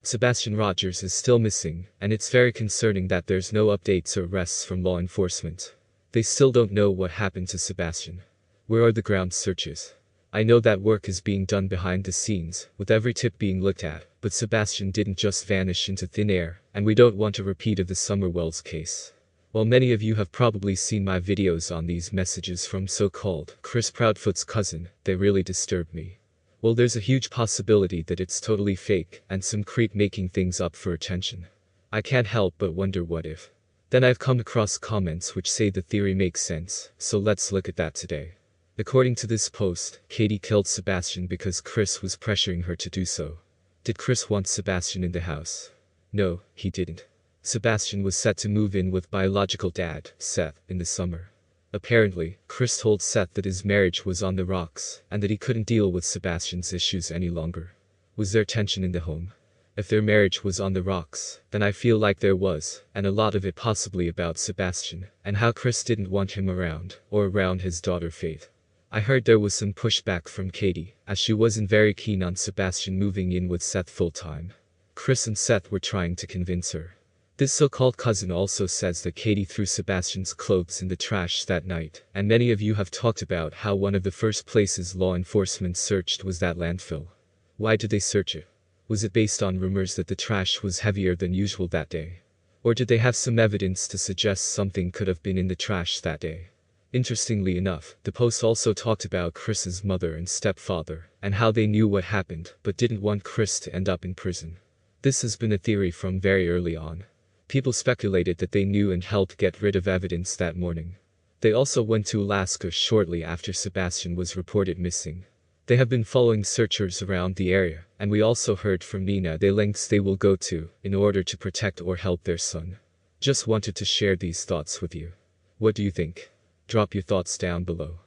Sebastian Rogers is still missing, and it's very concerning that there's no updates or arrests from law enforcement. They still don't know what happened to Sebastian. Where are the ground searches? I know that work is being done behind the scenes, with every tip being looked at, but Sebastian didn't just vanish into thin air, and we don't want a repeat of the Summerwells case. While many of you have probably seen my videos on these messages from so-called Chris Proudfoot's cousin, they really disturb me. Well, there's a huge possibility that it's totally fake and some creep making things up for attention. I can't help but wonder what if. Then I've come across comments which say the theory makes sense, so let's look at that today. According to this post, Katie killed Sebastian because Chris was pressuring her to do so. Did Chris want Sebastian in the house? No, he didn't. Sebastian was set to move in with biological dad, Seth, in the summer. Apparently, Chris told Seth that his marriage was on the rocks, and that he couldn't deal with Sebastian's issues any longer. Was there tension in the home? If their marriage was on the rocks, then I feel like there was, and a lot of it possibly about Sebastian, and how Chris didn't want him around, or around his daughter Faith. I heard there was some pushback from Katie, as she wasn't very keen on Sebastian moving in with Seth full-time. Chris and Seth were trying to convince her. This so-called cousin also says that Katie threw Sebastian's clothes in the trash that night, and many of you have talked about how one of the first places law enforcement searched was that landfill. Why did they search it? Was it based on rumors that the trash was heavier than usual that day? Or did they have some evidence to suggest something could have been in the trash that day? Interestingly enough, the post also talked about Chris's mother and stepfather, and how they knew what happened but didn't want Chris to end up in prison. This has been a theory from very early on. People speculated that they knew and helped get rid of evidence that morning. They also went to Alaska shortly after Sebastian was reported missing. They have been following searchers around the area, and we also heard from Nina the lengths they will go to in order to protect or help their son. Just wanted to share these thoughts with you. What do you think? Drop your thoughts down below.